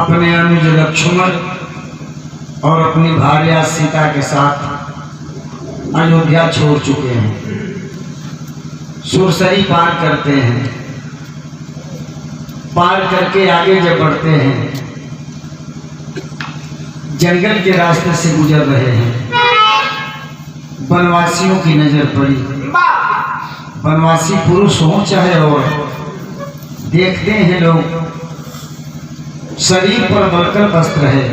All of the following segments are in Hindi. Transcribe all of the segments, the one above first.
अपने अनुज लक्ष्मण और अपनी भार्या सीता के साथ अयोध्या छोड़ चुके हैं। सुरसरी पार करते हैं। पार करके आगे जब बढ़ते हैं, जंगल के रास्ते से गुजर रहे हैं। वनवासियों की नजर पड़ी। वनवासी पुरुष हो चाहे औरत, देखते हैं लोग शरीर पर बलकर वस्त्र है,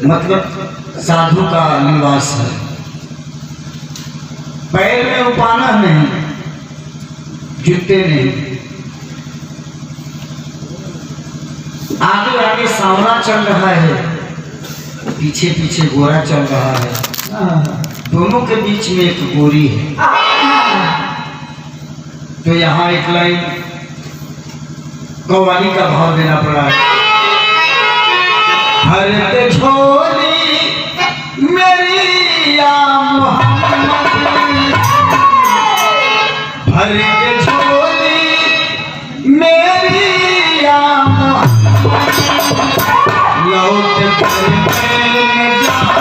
मतलब साधु का निवास है। पैर में उपाना नहीं, जूते नहीं। आगे आगे सांवरा चल रहा है, पीछे पीछे गोरा चल रहा है। दोनों के बीच में एक गोरी है। तो यहाँ एक लाइन कव्वाली का भाव देना पड़ा है। हर झोली मेरी या मोहम्मद, भर के झोली मेरी या मोहम्मद, लौट कर मैं जाऊं।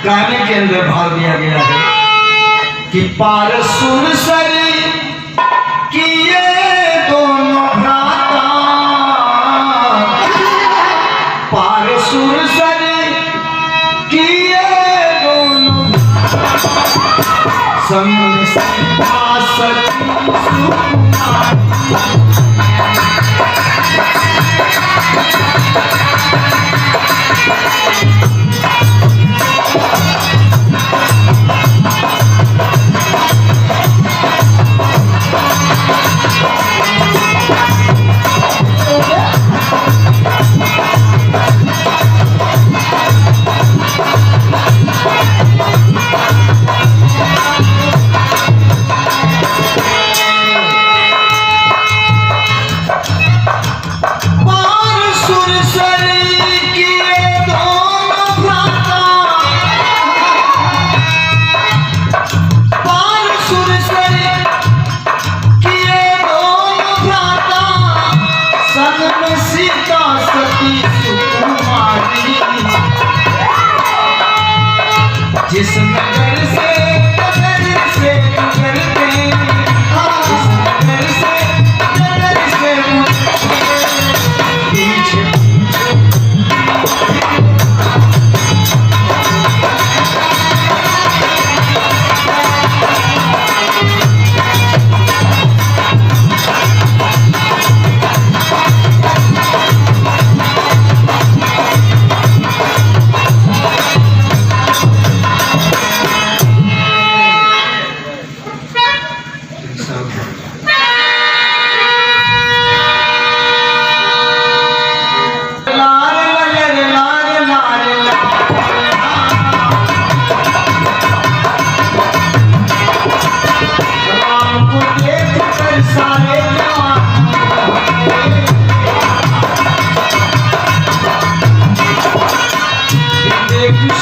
गाने के अंदर भाव दिया गया है कि पार सुरसरी किए दोनों भ्राता, पार सुरसरी किए दोनों संग सीता सती सुकुमारी। जिस नगर से नगर से गुजरते, जिस नगर से नगर से पीछे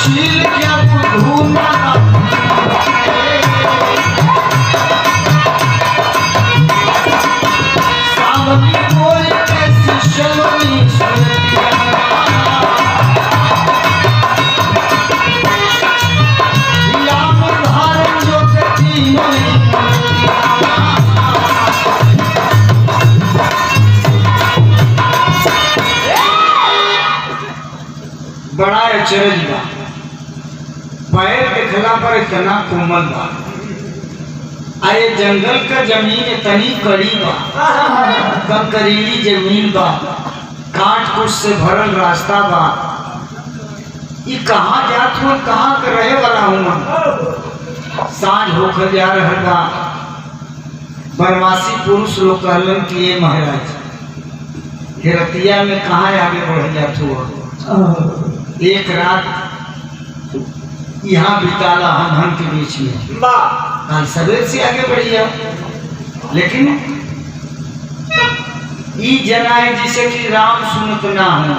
शील क्या भूलना सावली बोल कैसी शलोनी जो कटी बड़ा अचरज बा। पैर देखला पर इतना कोमल बा। अरे जंगल का जमीन इतनी कड़ी बा, कंकरीली जमीन बा, काट कुछ से भरल रास्ता बा। ये कहाँ जात हूँ, कहाँ कर रहे वाला हूँ। सांझ होकर जा रहा बा। वनवासी पुरुष लोग कहलन कि ये महाराज हिरतिया में कहाँ आगे बढ़ जात हुआ। एक रात यहाँ बिताला हम के बीच में। कल सवेर से आगे बढ़िया, लेकिन ई जनाए जिसे कि राम सुनत ना हो।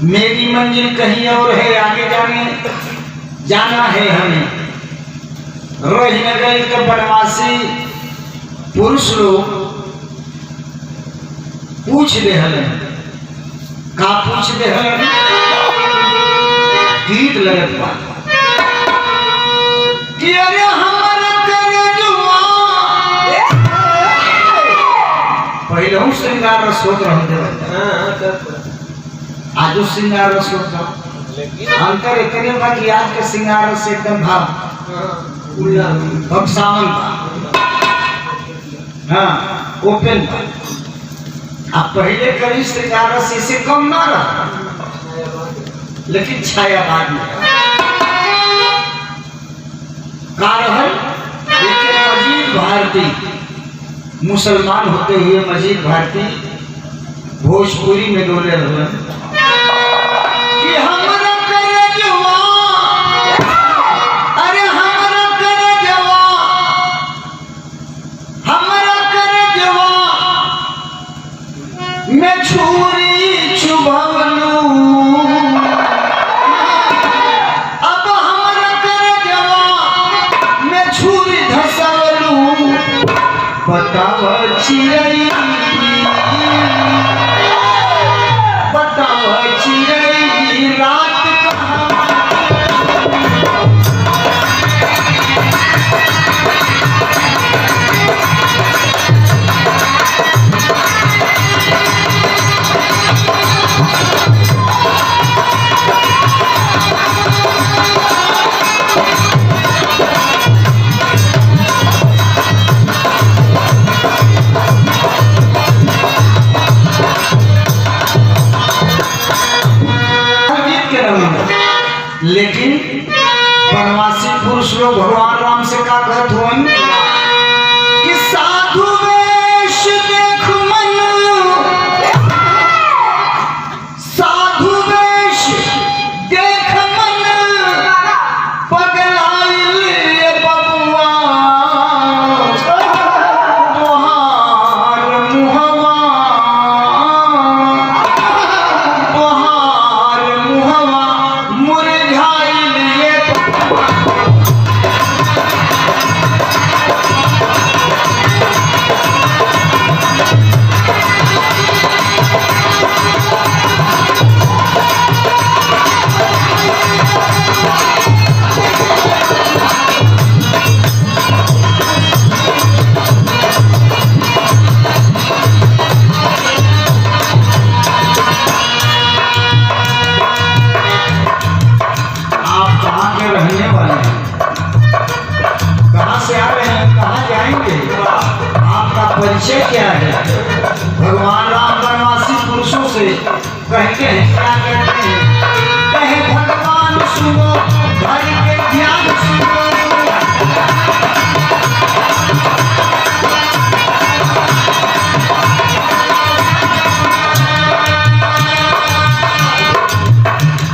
मेरी मंजिल कहीं और है, आगे जाना है हमें। रोहिनगर के बनवासी पुरुष लोग पूछ दे हलन, का पूछ दे हलन, गीत लगत बा कि अरे हमारा करजवा पहले हूँ श्रृंगार रस होत रहते, आजो श्रृंगार रस होता। अंतर इतने बा कि आज के श्रृंगार रस एकदम भाव सावन बा, हाँ ओपन बा। अब पहले कभी श्रृंगार रस इसे कम ना रहा, लेकिन छाया बाद में मजीद भारती मुसलमान होते हुए मजीद भारती भोजपुरी में डोले रहे कि हमरा करजवा, अरे हमरा करजवा, हमरा करजवा मैं छुरी छुभवलू, अब हमरा करजवा मैं छुरी धसवलू, बताव चिरई, बताव चिरई रात कहाँ। लेकिन बनवासी पुरुष लोग भगवान राम से का कहत हुन कि साधु वेश देख मन, साधु वेश देख मन पगलाइल बबुआ, तोहार मुहवा, तोहार मुहवा मुरझाइल ये परिचय क्या है? भगवान राम बनवासी पुरुषों से कहते हैं, क्या कहते हैं? कहे भगवान सुनो, घर के ध्यान सुनो,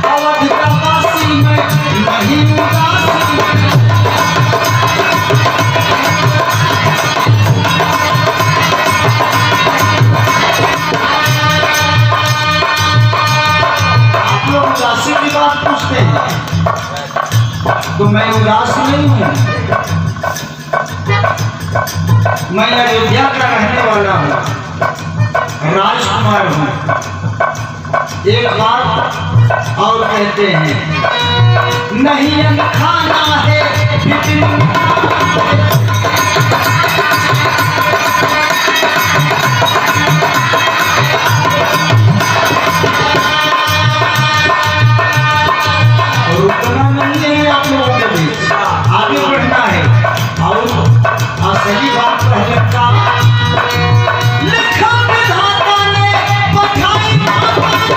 अवध का वासी में नहीं उदासी, पूछते हैं तो मैं उदास नहीं हूँ, मैं अयोध्या का रहने वाला हूँ, राजकुमार हूँ। एक बात और कहते हैं, नहीं खाना है रुकना नहीं है, आप लोगों के बीच आगे बढ़ना है। और सही बात पहले का लिखा विधाता ने पठाई माता ने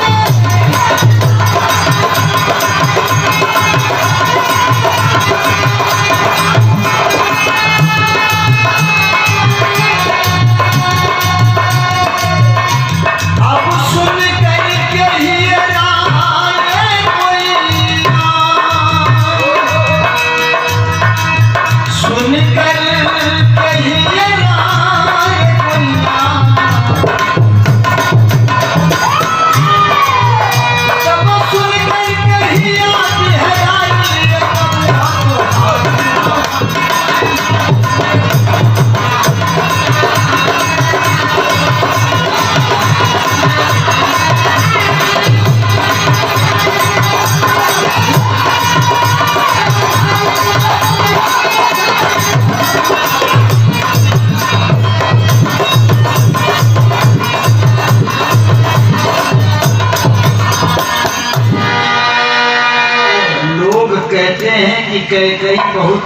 कि कैकेयी बहुत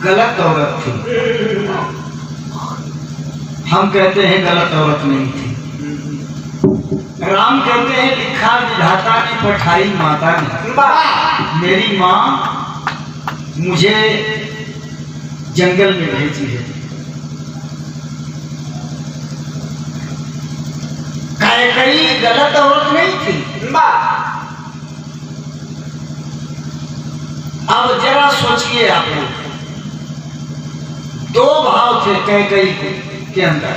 गलत औरत थी। हम कहते हैं गलत औरत नहीं थी। राम कहते हैं लिखा विधाता ने पठाई माता ने। मेरी माँ मुझे जंगल में भेजी है। कैकेयी गलत औरत नहीं थी। अब जरा सोचिए आप लोग, दो भाव थे कैकेयी के अंदर।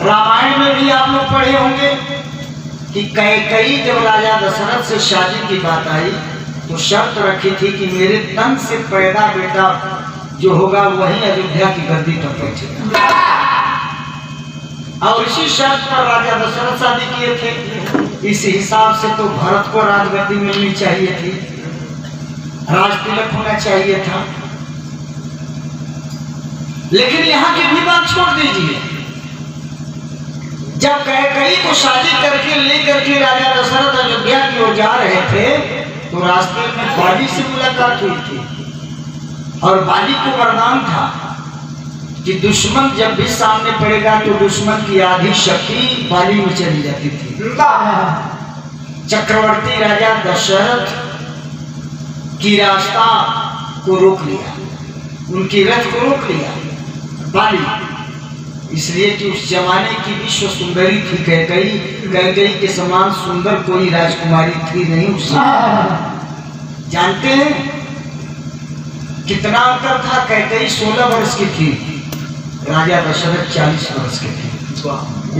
रामायण में भी आप लोग पढ़े होंगे कि कैकेयी जब राजा दशरथ से शादी की बात आई तो शर्त रखी थी कि मेरे तन से पैदा बेटा जो होगा वही अयोध्या की गद्दी पर बैठेगा। और इसी शर्त पर राजा दशरथ शादी किए थे। इस हिसाब से तो भरत को राजगद्दी मिलनी चाहिए थी, राज तिलक होना चाहिए था। लेकिन यहाँ की भी बात छोड़ दीजिए। जब कैकेयी को शादी करके लेकर के राजा दशरथ अयोध्या की ओर जा रहे थे तो रास्ते में बाली से मुलाकात हुई थी। और बाली को वरदान था कि दुश्मन जब भी सामने पड़ेगा तो दुश्मन की आधी शक्ति बाली में चली जाती थी। चक्रवर्ती राजा दशरथ की रास्ता को रोक लिया, उनकी रथ को रोक लिया बाली, इसलिए कि उस जमाने की विश्व सुंदरी थी कैकेयी। कैकेयी के समान सुंदर कोई राजकुमारी थी नहीं उस समय। जानते हैं कितना अंतर था? कैकेयी 16 वर्ष की थी, राजा दशरथ 40 वर्ष के थे।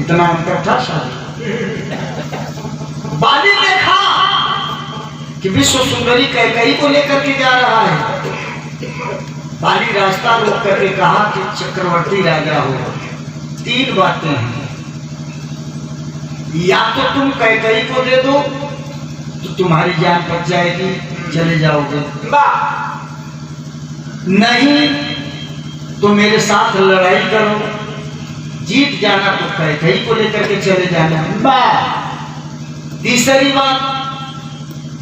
इतना अंतर था शादी। बाली देखा कि विश्व सुंदरी कैकेयी को लेकर के जा रहा है। बाली रास्ता रोक करके कहा कि चक्रवर्ती राजा हो, 3 बातें हैं। या तो तुम कैकेयी को दे दो तो तुम्हारी जान बच जाएगी, चले जाओगे। नहीं तो मेरे साथ लड़ाई करो, जीत जाना तो कैकेयी को लेकर के चले जाना। तीसरी बात,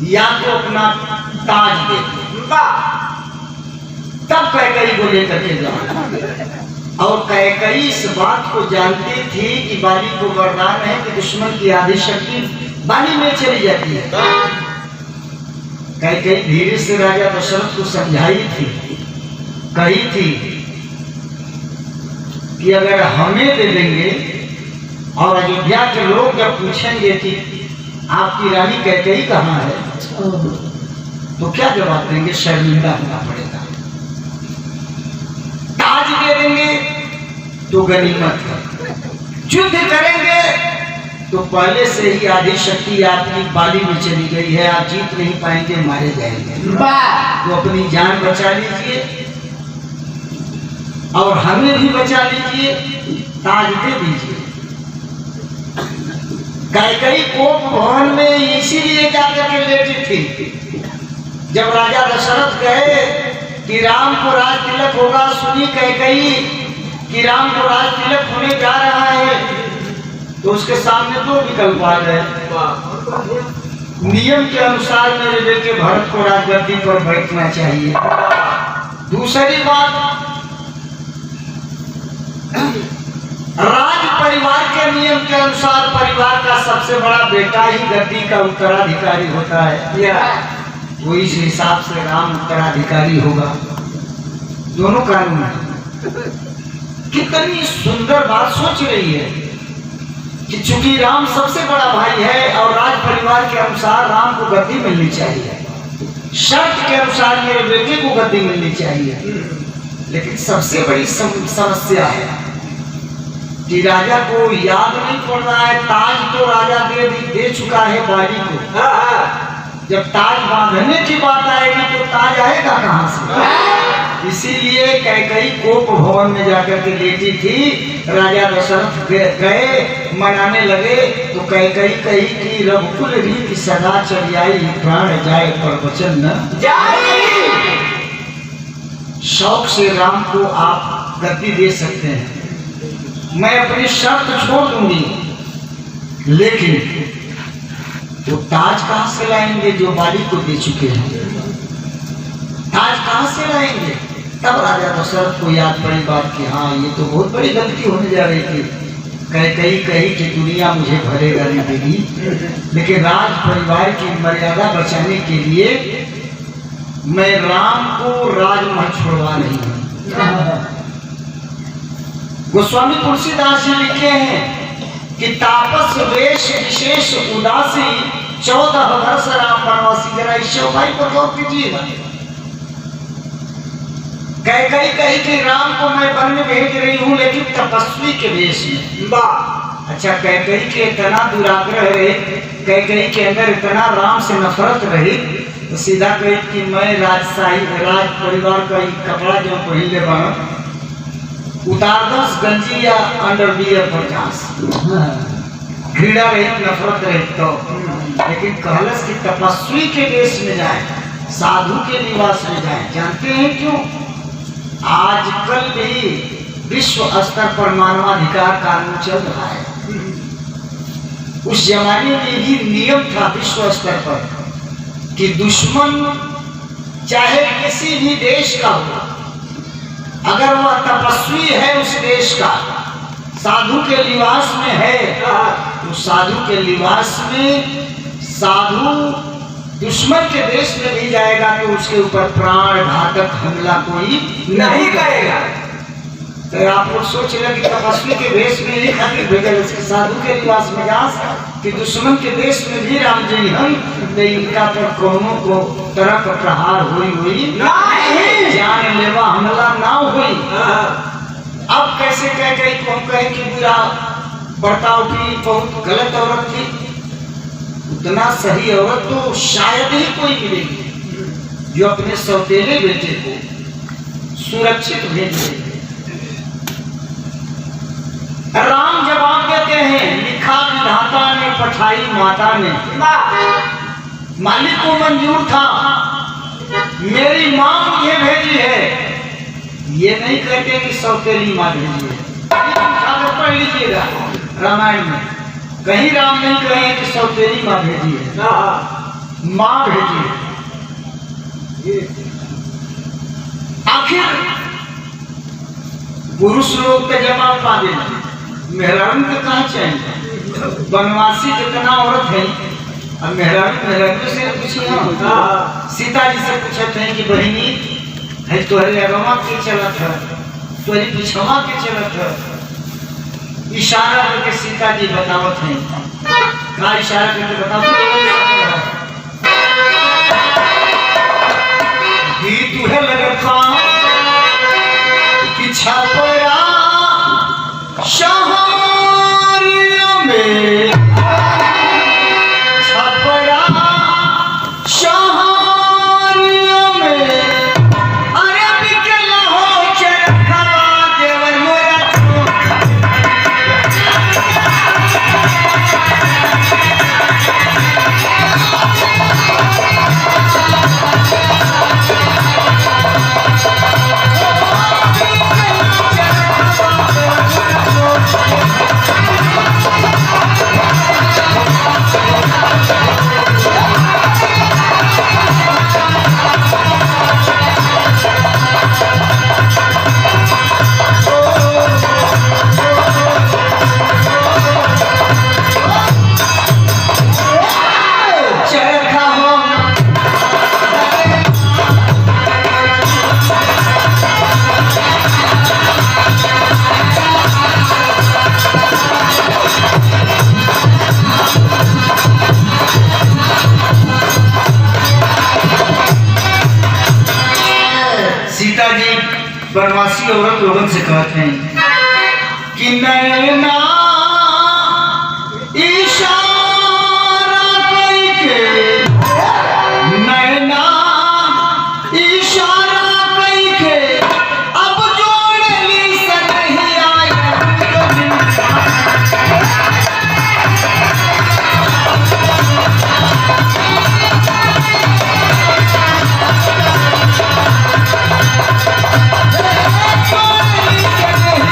या तो अपना ताज दे तब कैकेयी को लेकर के जाना। और कैकेयी इस बात को जानती थी कि बाली को वरदान है कि दुश्मन की आधी शक्ति बाली में चली जाती है। कैकेयी धीरे से राजा दशरथ को समझाई थी, कही थी कि अगर हमें दे देंगे और अयोध्या के लोग जब पूछेंगे कि आपकी रानी कैकेयी कहाँ है तो क्या जवाब देंगे? शर्मिंदा होना पड़ेगा। ताज दे देंगे तो गनीमत है, युद्ध करेंगे तो पहले से ही आधी शक्ति आपकी बाली में चली गई है, आप जीत नहीं पाएंगे, मारे जाएंगे। तो अपनी जान बचा लीजिए और हमें भी बचा लीजिए, ताज दे दीजिए। कैकेयी कोप भवन में इसीलिए जाकर के लेटी थी। जब राजा दशरथ गए कि राम को राज तिलक होगा, सुनी कैकेयी कि राम को राज तिलक होने जा रहा है तो उसके सामने 2 विकल्प आ गए। नियम के अनुसार मेरे बेटे भरत को राजगद्दी पर बैठना चाहिए। दूसरी बात, राज परिवार के नियम के अनुसार परिवार का सबसे बड़ा बेटा ही गद्दी का उत्तराधिकारी होता है, वो इस हिसाब से राम उत्तराधिकारी होगा। दोनों कानून है। कितनी सुंदर बात सोच रही है कि चूंकि राम सबसे बड़ा भाई है और राज परिवार के अनुसार राम को गद्दी मिलनी चाहिए, शर्त के अनुसार मेरे बेटे को गद्दी मिलनी चाहिए। लेकिन सबसे बड़ी समस्या है कि राजा को याद नहीं पड़ रहा है, ताज तो राजा दे चुका है बाली को। जब ताज बांधने की बात आएगी तो ताज आएगा कहां से? इसीलिए कैकेयी कोप भवन में जाकर के लेटी थी। राजा दशरथ गए, मनाने लगे तो कैकेयी कही कि रघुकुल रीति सदा चली आई, प्राण जाए पर वचन न जाए। शौक से राम को आप गद्दी दे सकते हैं, मैं अपनी शर्त छोड़ दूंगी, लेकिन वो ताज कहां से लाएंगे जो बाली को दे चुके हैं? से लाएंगे? तब राजा दशरथ को याद पड़ी बात कि हाँ ये तो बहुत बड़ी गलती होने जा रही थी। कही कि दुनिया मुझे भरेगा नहीं देगी, लेकिन राज परिवार की मर्यादा बचाने के लिए मैं राम को राजमहल छोड़वा रही हूँ। गोस्वामी तुलसीदास जी लिखे हैं कि तापस वेश विशेष उदासी 14 वर्ष राम वनवासी। जरा इस चौपाई पर गौर कीजिएगा। कही कि राम को मैं वन में भेज रही हूँ लेकिन तपस्वी के वेश में। वाह! अच्छा, कही के इतना दुराग्रह रहे, कही के अंदर इतना राम से नफरत रही, तो सीधा कही कि मैं राज परिवार का कपड़ा जो पहले बना उतार दस गंजी या अंडरवियर पर जास घृणा रहित नफरत रहित। तो लेकिन कहलस कि तपस्वी के वेश में जाए, साधु के निवास में जाए। जानते हैं क्यों? आजकल भी विश्व स्तर पर मानवाधिकार कानून चल रहा है। उस जमाने में भी नियम था विश्व स्तर पर कि दुश्मन चाहे किसी भी देश का हो, अगर वह तपस्वी है उस देश का, साधु के लिबास में है, तो साधु के लिबास में साधु दुश्मन के देश में भी जाएगा तो उसके ऊपर प्राण घातक हमला कोई नहीं करेगा। तो आप लोग सोच रहे कि तपस्वी के देश में ही खातिर भेजल, साधु के निवास में जा कि दुश्मन के देश में भी राम जी हम इनका पर कौनों को तरह का प्रहार हुई नहीं, जान लेवा हमला ना हुई। अब कैसे कह गई को हम कहें कि बुरा बर्ताव की, बहुत गलत औरत थी। उतना सही औरत तो शायद ही कोई मिलेगी जो अपने सौतेले बेटे को सुरक्षित भेजे। राम जवाब देते हैं, लिखा विधाता ने पठाई माता ने। मालिक को मंजूर था, मेरी माँ मुझे भेजी है। ये नहीं कहते कि सौतेली माँ भेजी है। पढ़ लीजिएगा रामायण में, कहीं राम नहीं कहे कि सौतेली माँ भेजी है, माँ भेजी है। आखिर पुरुष लोग के जवाब पा देना, मेहरारू के कहा चाहिए। वनवासी कितना औरत है, अब मेहरारू से पूछिए। सीता जी से पूछे थे कि बहनी है तोहरे अगवा के चलत है, तोहरे पिछवा के चलत है। इशारा करके सीता जी बतावत हैं, का इशारा करके बताओ तुहे लगता कि छपरा शहरिया में, छपरा शहरिया में, अरे बिकला हो चरखा देवर मोरा। वनवासी औरत लोगों से कहते हैं कि नैना इशारा करके, नैना इशारा करके अब जोड़ली से नहीं आया। जोड़ली से नहीं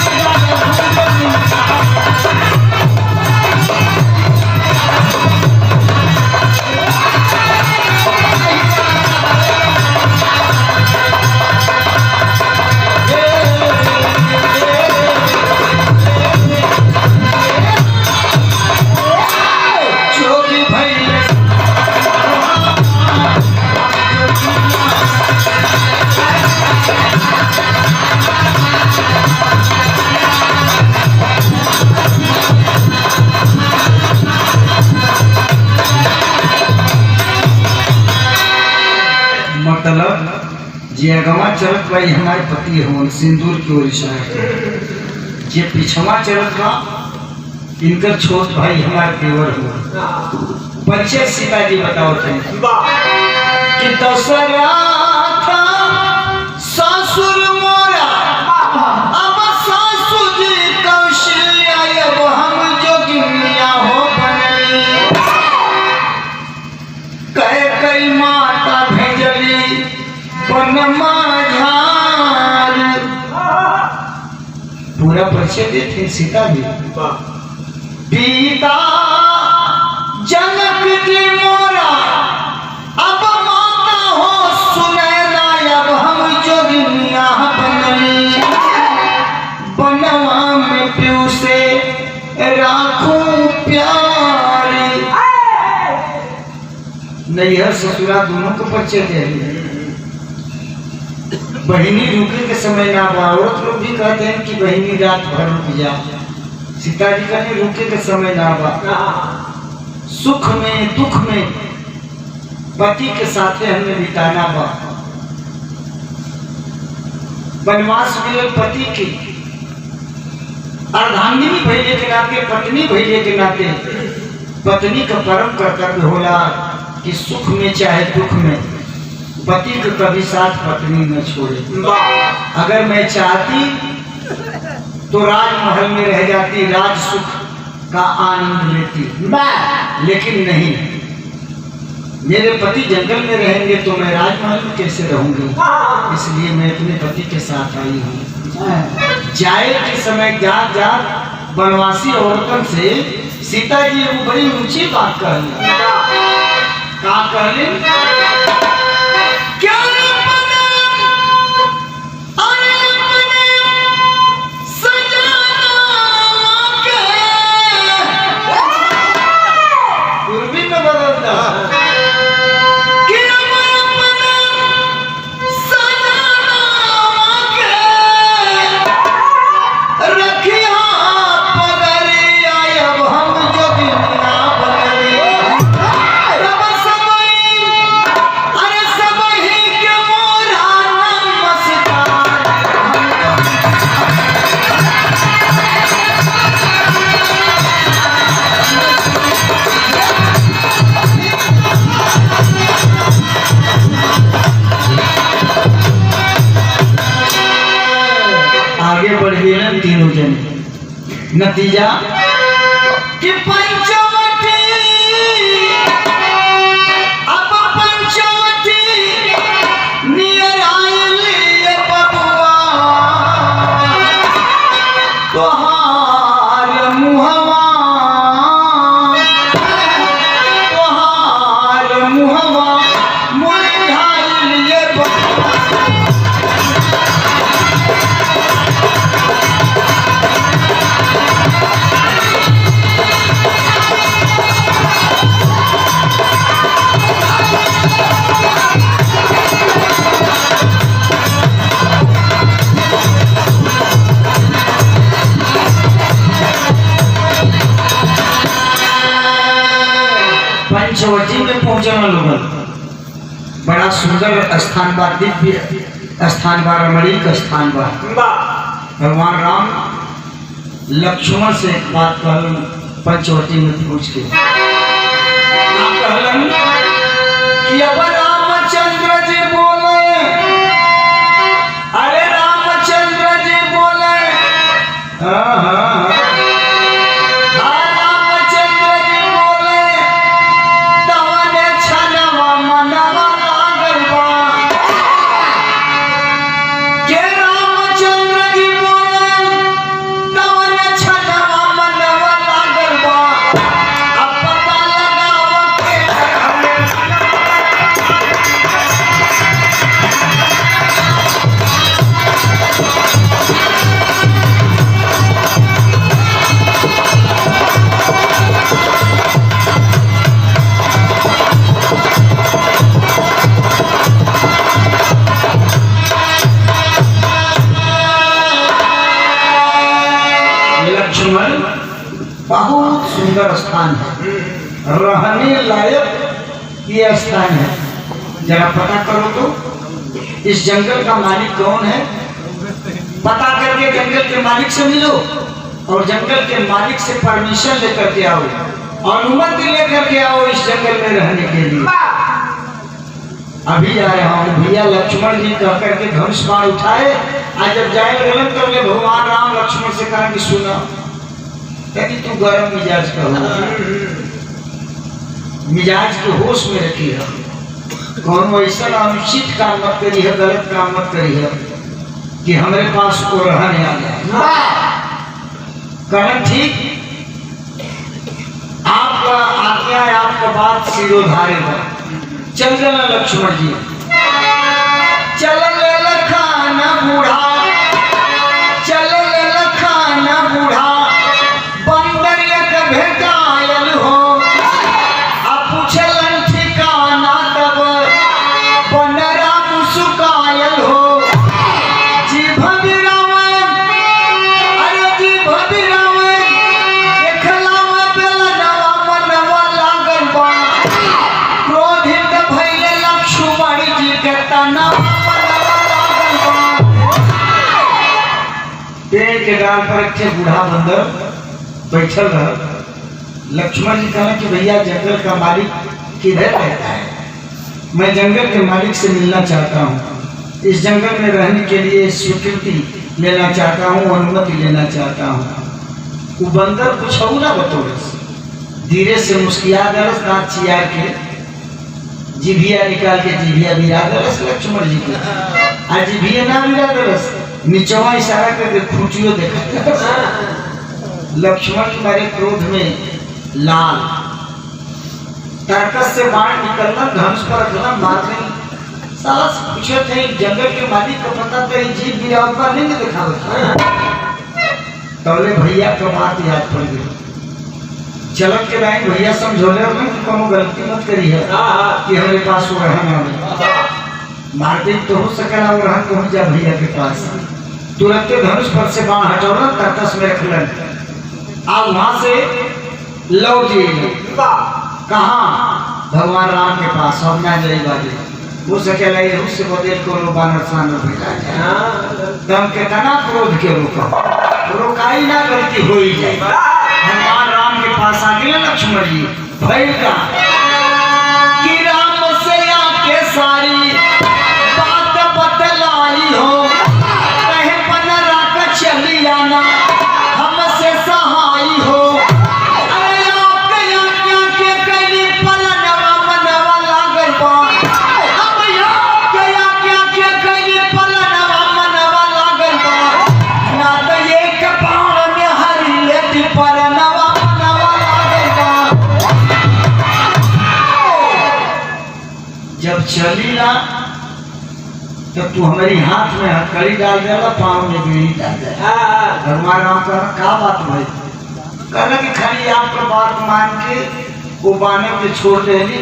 जे अगवा चलत भाई हमारे पति हो सिंदूर की ओर इशारा, जे पिछवा चलत बा इनकर छोट भाई हमारे देवर हो। परिचय सीता जी बताओ थे कि दशरथ ससुर मोरा अब सासु जी कौशल्या अब हम जोगिनिया हो बनली, कह कई माता भेजली बन माझार। पूरा परिचय देते सीता जी। पिता जनक जी मोरा अब माता हो सुनैना अब हम जोगिनिया बनली, बनवा में प्यू से राखूं प्यारी। नैहर ससुरा दोनों को परिचय दे। बहिनी रुके के समय ना बा, औरत लोग भी कहते हैं कि बहिनी रात भर रुक जा। सीता जी कहने रुके के समय ना बा, सुख में दुख में पति के साथ हमें बिताना बा। वनवास मिले पति की अर्धांगिनी भइले के नाते, पत्नी भइले के नाते पत्नी का परम कर्तव्य होला कि सुख में चाहे दुख में पति को कभी साथ पत्नी न छोड़े। अगर मैं चाहती तो राजमहल में रह जाती, राज सुख का आनंद लेती, लेकिन नहीं। मेरे पति जंगल में रहेंगे तो मैं राजमहल में कैसे रहूंगी, इसलिए मैं अपने पति के साथ आई हूँ। जाए के समय जा जा वनवासी औरतों से सीता जी वो बड़ी ऊंची बात कर ली। का कहली क्या तीनों जने नतीजा कि पंचवटी अब पंचवटी नियर आइले बबुआ तोहार मुहवा मुरझाइले बबुआ। पंचवटी में पहुंचना लोगन बड़ा सुंदर स्थान बा, दिव्य स्थान बा, रमणीक स्थान बा। भगवान राम लक्ष्मण से एक बात कहलन पंचवटी में पहुंच के, कहलन कि अब रामचंद्र जी बोले, अरे रामचंद्र जी बोले, हाँ हाँ बहुत सुंदर स्थान है, रहने लायक ये स्थान है। जरा पता करो तो इस जंगल का मालिक कौन है, पता करके जंगल के मालिक से मिलो और जंगल के मालिक से परमिशन लेकर के आओ, अनुमति लेकर के आओ इस जंगल में रहने के लिए। अभी आया हूँ भैया। लक्ष्मण जी कह करके धनुष बाण उठाए। आज जब जाए गलत कर ले भगवान राम लक्ष्मण से कहा कि सुना कि तू गर्म मिजाज का हो, मिजाज के होश में रखी है, कौन ऐसा अनुचित काम मत करी है, गलत काम मत करी है कि हमारे पास को रहने आ जाए। कहना ठीक, आपका आज्ञा है, आपका बात सिरोधारे है। चल गए लक्ष्मण जी, चल लखान बूढ़ा, चल लखान बूढ़ा, बंदर एक भेटायल हो, आप पूछलन ठिकाना तब बनरा मुस्कायल हो। जी भबिरावन, अरे जी भबिरावन, देखला में बेलनवा मनवा लागल बा, क्रोधित भइले लक्ष्मण जी के तना मनवा लागल बा। पेड़ के डाल पर एक बूढ़ा बंदर बैठल रहा। लक्ष्मण जी कहा कि भैया जंगल का मालिक किधर रहता है, मैं जंगल के मालिक से मिलना चाहता हूँ, इस जंगल में रहने के लिए स्वीकृति लेना चाहता हूँ, अनुमति लेना चाहता हूँ। वो बंदर कुछ हो ना बतौरस, धीरे से मुस्किया दरस, दांत चियार के जिभिया निकाल के जिभिया भिरा दरस लक्ष्मण जी के। आज जिभिया ना भिरा दरस, नीचवा इशारा करके खूंटियों देखा। लक्ष्मण जी मारे क्रोध में लाल, तर्कस से बाण निकलना, धनुष पर रखना, मार नहीं। साला पूछे थे जंगल के मालिक को पता तेरी जीभ गिरा ऊपर लिंग दिखा तौले भैया का बात याद पड़ गई। चलत के लाइन भैया समझोले और नहीं कोनो गलती मत करी है कि हमारे पास वो रहना नहीं, मारपीट तो हो सकेला और रहन पहुंच जा भैया के पास। तुरंत धनुष पर से बाण हटौना, तर्कस में रखलन, आज वहां से लौट कहाँ भगवान राम के पास। अब ना जाई बाजे हो सकेला ये उससे बदल को बानर सानर भेटा जाए, दम के तना क्रोध के रोकाई ना गलती हो ही जाए। भगवान राम के पास आ गए लक्ष्मण जी, भैया का कि राम से आके सारी बात बतलाई हो, कहे बनरा का चली आना हमसे सहाय हो। जब चली ना तो तू हमारी हाथ में हथकड़ी डाल देगा, पाँव में बेड़ी डाल देगा। भगवान राम का क्या बात भाई, कहना कि खाली आपका बात मान के वो बानर के छोड़ देली,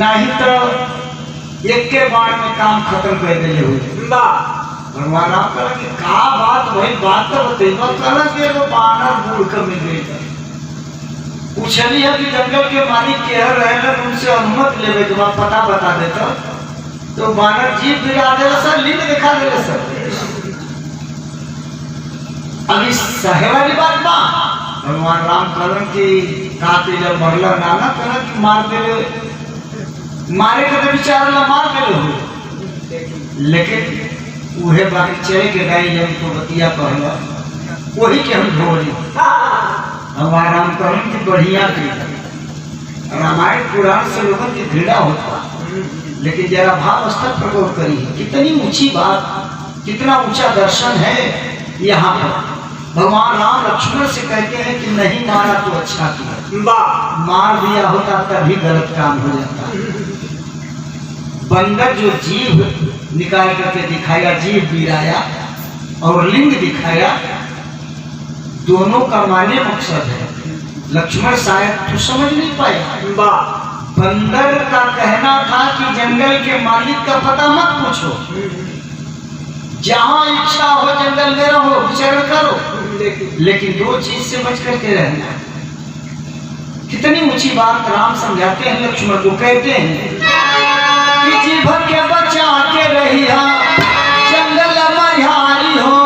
नहीं तो एक के बाण में काम खत्म कर देले हुए। भगवान राम कहना कि क्या बात भाई, बात तो बतेगा। कहना कि वो बानर बूढ़ कर मिल गई। पूछली है कि जंगल के मालिक के रहे, उनसे अनुमति लेवे के बाद पता बता देता तो बानर जीप गिरा दे सर, लिंग दिखा दे सर। अभी सहे वाली बात बा। भगवान राम कहलन कि काते जब मरला नाना कहलन कि मार दे, मारे के तो विचार ला मार दे हो, लेकिन उहे बाकी चले के गई जब तो बतिया कहला वही के हम ढोली। भगवान राम कहलन कि बढ़िया की रामायण पुराण से लोगों की घृणा होता, लेकिन जरा भाव स्तर पर गौर करिए, कितनी ऊंची बात, कितना ऊंचा दर्शन है यहाँ पर। भगवान राम लक्ष्मण से कहते हैं कि नहीं मारा तो अच्छा किया, मार दिया होता तभी गलत काम हो जाता। बंदर जो जीभ निकाल करके दिखाया, जीभ गिराया और लिंग दिखाया, दोनों का माने मकसद है। लक्ष्मण शायद तो समझ नहीं पाया। बंदर का कहना था कि जंगल के मालिक का पता मत पूछो, जहां इच्छा हो जंगल में रहो, विचरण करो, लेकिन दो चीज से बच करके रहना। कितनी ऊंची बात राम समझाते हैं लक्ष्मण को, कहते हैं कि जीभ के बचा के रहिया जंगल मझारी हो,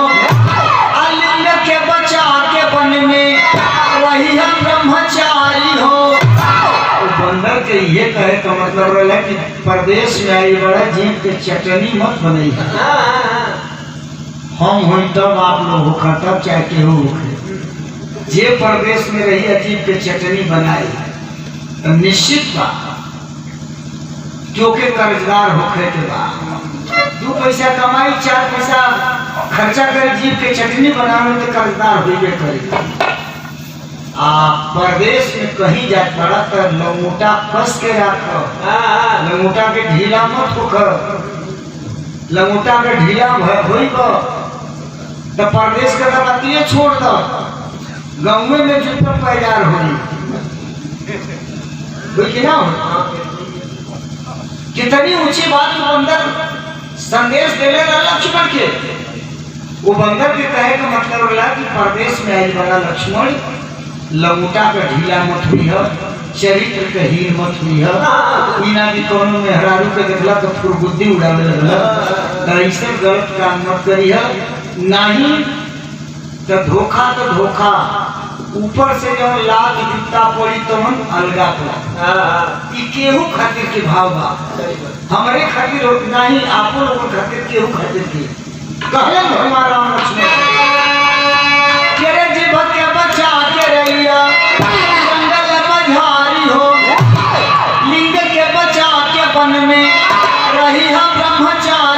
लिंग के बचा के वन में रहिया ब्रह्मचारी हो। तो बंदर के ये कहे का मतलब रहा कि प्रदेश में आई बड़ा जीभ के चटनी मत बनई। हम हो तब आप लोग होखा तब चाहे केहू होखे, जे प्रदेश में रही अजीब के चटनी बनाई तो निश्चित बा क्योंकि कर्जदार होखे के बाद 2 पैसा कमाई 4 पैसा खर्चा कर जीव के चटनी बनावे तो कर्जदार होइबे करी। प्रदेश में कहीं जाए पड़ा तो लंगोटा कस के रखो, लंगोटा के ढीला मत होकर, लंगोटा के ढीला होई तो प्रदेश का दबातिए छोड़ दो, गाँव में जुटल पैदार होई कि ना हो। कितनी ऊंची बात वो बंदर संदेश देले लक्ष्मण के। वो बंदर के कहे का मतलब रहा कि प्रदेश में आई वाला लक्ष्मण लंगोटा का ढीला मत हुई है, चरित्र के हीन मत हुई है, बिना भी कोनो में हरारू के देखला तो फुरबुद्धि उड़ावे लगला, तो ऐसे गलत काम मत करी है। नहीं तो धोखा तो धोखा, ऊपर से जो लाल जूता पड़ी तो हम अलगा पड़ा केहू खातिर के भाव बा, हमारे खातिर नहीं आपो लोगों खातिर केहू खातिर के कहले हमारा लक्ष्मण केरे जीभ के बचा के रहिया जंगल मझारी हो, लिंग के बचा के वन में रही हम ब्रह्मचारी